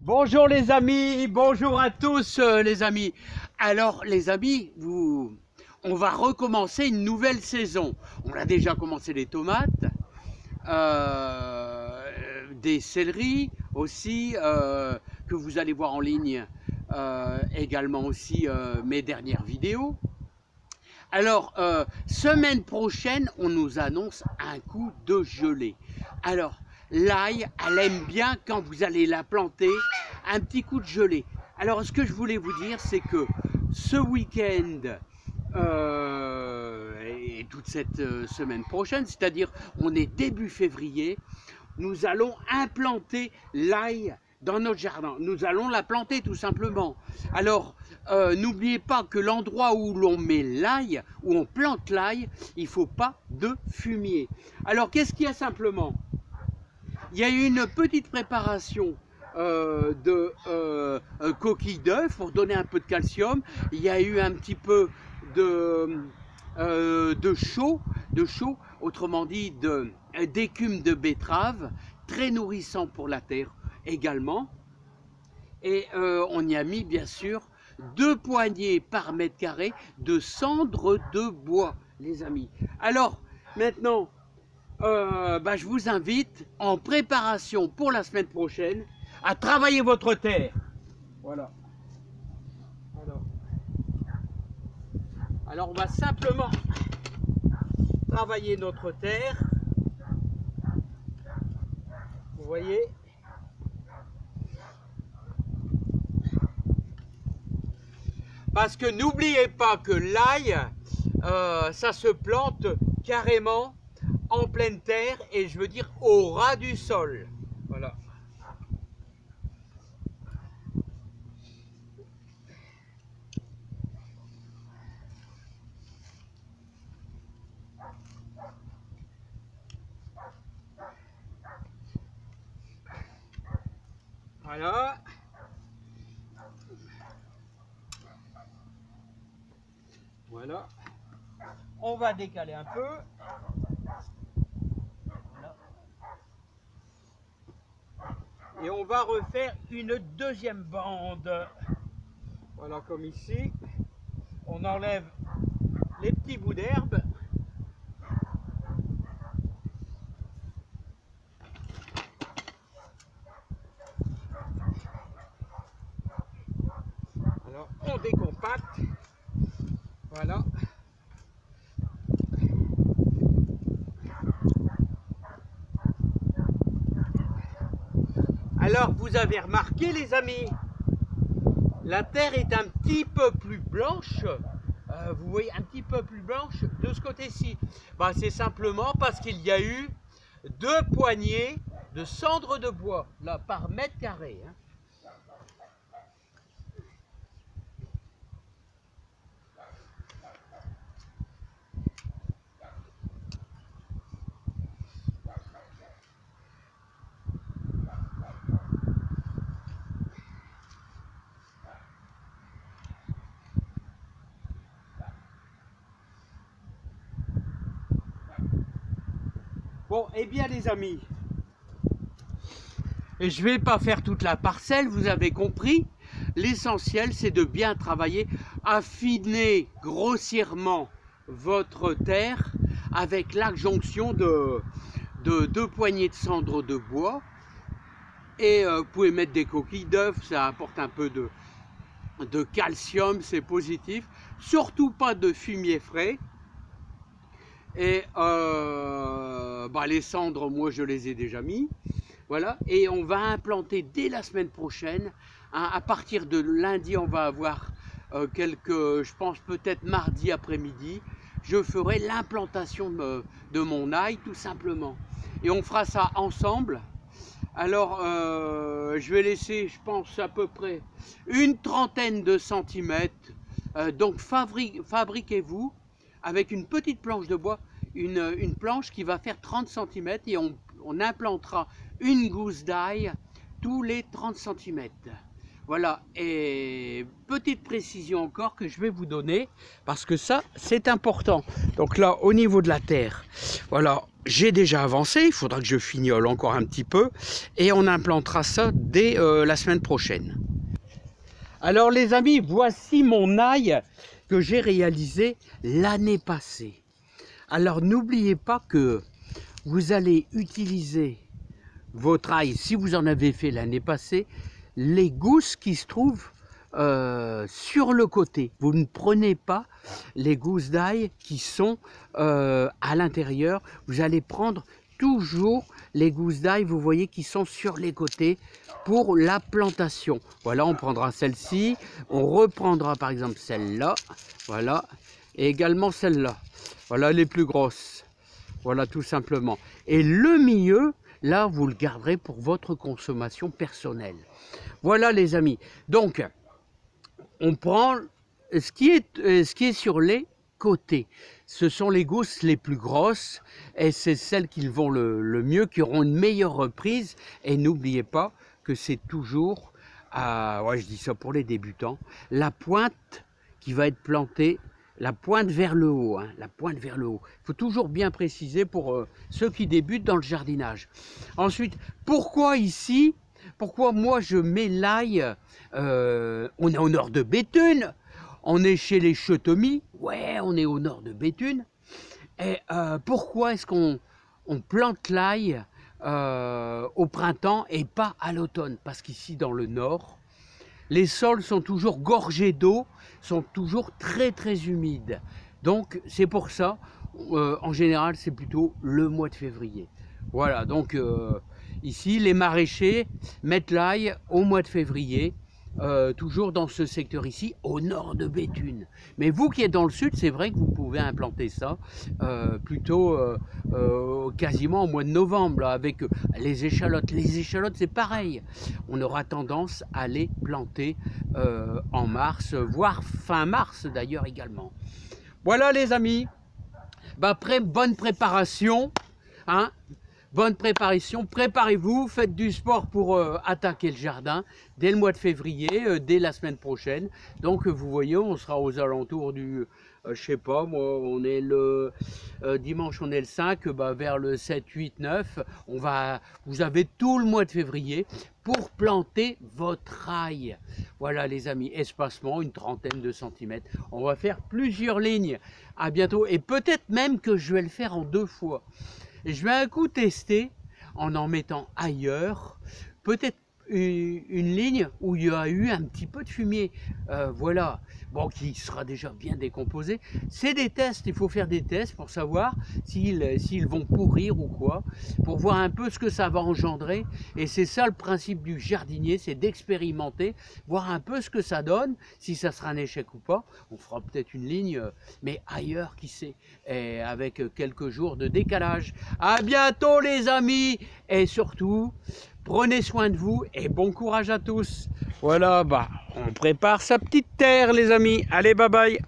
Bonjour les amis, bonjour à tous les amis. Alors les amis, on va recommencer une nouvelle saison. On a déjà commencé les tomates, des céleris aussi, que vous allez voir en ligne, également aussi mes dernières vidéos. Alors, semaine prochaine, on nous annonce un coup de gelée. Alors, l'ail, elle aime bien quand vous allez la planter, un petit coup de gelée. Alors, ce que je voulais vous dire, c'est que ce week-end et toute cette semaine prochaine, c'est-à-dire on est début février, nous allons implanter l'ail dans notre jardin. Nous allons la planter tout simplement. Alors, n'oubliez pas que l'endroit où l'on met l'ail, où on plante l'ail, il ne faut pas de fumier. Alors, qu'est-ce qu'il y a simplement? Il y a eu une petite préparation de coquilles d'œufs pour donner un peu de calcium. Il y a eu un petit peu de chaux, autrement dit d'écume de betterave, très nourrissant pour la terre également. Et on y a mis bien sûr 2 poignées par mètre carré de cendres de bois, les amis. Alors maintenant, je vous invite en préparation pour la semaine prochaine à travailler votre terre. Voilà. Alors on va simplement travailler notre terre. Vous voyez? Parce que n'oubliez pas que l'ail, ça se plante carrément en pleine terre et je veux dire au ras du sol. Voilà. Voilà. Voilà. On va décaler un peu. Voilà. Et on va refaire une deuxième bande. Voilà, comme ici. On enlève les petits bouts d'herbe. Alors, on décompacte. Voilà. Alors, vous avez remarqué, les amis, la terre est un petit peu plus blanche. Vous voyez, un petit peu plus blanche de ce côté-ci. C'est simplement parce qu'il y a eu 2 poignées de cendres de bois, là, par mètre carré. Hein. Bon, eh bien les amis, et je ne vais pas faire toute la parcelle, vous avez compris. L'essentiel, c'est de bien travailler, affiner grossièrement votre terre avec l'adjonction de 2 poignées de cendres de bois. Et vous pouvez mettre des coquilles d'œufs, ça apporte un peu de calcium, c'est positif. Surtout pas de fumier frais. Et les cendres, moi je les ai déjà mis. Voilà, et on va implanter dès la semaine prochaine. Hein, à partir de lundi, on va avoir je pense peut-être mardi après-midi, je ferai l'implantation de mon ail tout simplement. Et on fera ça ensemble. Alors, je vais laisser, je pense, à peu près une trentaine de centimètres. Donc, fabriquez-vous avec une petite planche de bois, une planche qui va faire 30 cm et on implantera une gousse d'ail tous les 30 cm. Voilà, et petite précision encore que je vais vous donner, parce que ça, c'est important. Donc là, au niveau de la terre, voilà, j'ai déjà avancé, il faudra que je fignole encore un petit peu, et on implantera ça dès la semaine prochaine. Alors les amis, voici mon ail que j'ai réalisé l'année passée. Alors n'oubliez pas que vous allez utiliser votre ail, si vous en avez fait l'année passée, les gousses qui se trouvent sur le côté. Vous ne prenez pas les gousses d'ail qui sont à l'intérieur. Vous allez prendre toujours les gousses d'ail, vous voyez, qui sont sur les côtés pour la plantation. Voilà, on prendra celle-ci, on reprendra par exemple celle-là, voilà, et également celle-là. Voilà les plus grosses. Voilà, tout simplement. Et le milieu, là, vous le garderez pour votre consommation personnelle. Voilà les amis, donc on prend ce qui est sur les côtés. Ce sont les gousses les plus grosses et c'est celles qui vont le mieux, qui auront une meilleure reprise. Et n'oubliez pas que c'est toujours, ouais, je dis ça pour les débutants, la pointe qui va être plantée, la pointe vers le haut, hein, la pointe vers le haut. Il faut toujours bien préciser pour ceux qui débutent dans le jardinage. Ensuite, pourquoi ici? Pourquoi moi je mets l'ail, on est au nord de Béthune, on est chez les Chetomis, ouais, on est au nord de Béthune. Et pourquoi est-ce qu'on plante l'ail au printemps et pas à l'automne? Parce qu'ici dans le nord, les sols sont toujours gorgés d'eau, sont toujours très très humides. Donc c'est pour ça, en général c'est plutôt le mois de février. Voilà, donc ici les maraîchers mettent l'ail au mois de février, toujours dans ce secteur ici, au nord de Béthune. Mais vous qui êtes dans le sud, c'est vrai que vous pouvez implanter ça plutôt quasiment au mois de novembre, là, avec les échalotes. Les échalotes, c'est pareil. On aura tendance à les planter en mars, voire fin mars d'ailleurs également. Voilà les amis, bah, bonne préparation, hein. Bonne préparation, préparez-vous, faites du sport pour attaquer le jardin dès le mois de février, dès la semaine prochaine. Donc vous voyez, on sera aux alentours du, je sais pas, moi, on est le dimanche, on est le 5, bah, vers le 7, 8, 9, vous avez tout le mois de février pour planter votre ail. Voilà les amis, espacement, une trentaine de centimètres. On va faire plusieurs lignes. À bientôt, et peut-être même que je vais le faire en 2 fois. Et je vais un coup tester en mettant ailleurs, peut-être une ligne où il y a eu un petit peu de fumier, voilà, bon, qui sera déjà bien décomposé. C'est des tests, il faut faire des tests pour savoir s'ils vont pourrir ou quoi, pour voir un peu ce que ça va engendrer. Et c'est ça le principe du jardinier, c'est d'expérimenter, voir un peu ce que ça donne, si ça sera un échec ou pas. On fera peut-être une ligne, mais ailleurs, qui sait, et avec quelques jours de décalage. À bientôt les amis, et surtout, prenez soin de vous et bon courage à tous. Voilà, bah, on prépare sa petite terre les amis. Allez, bye bye.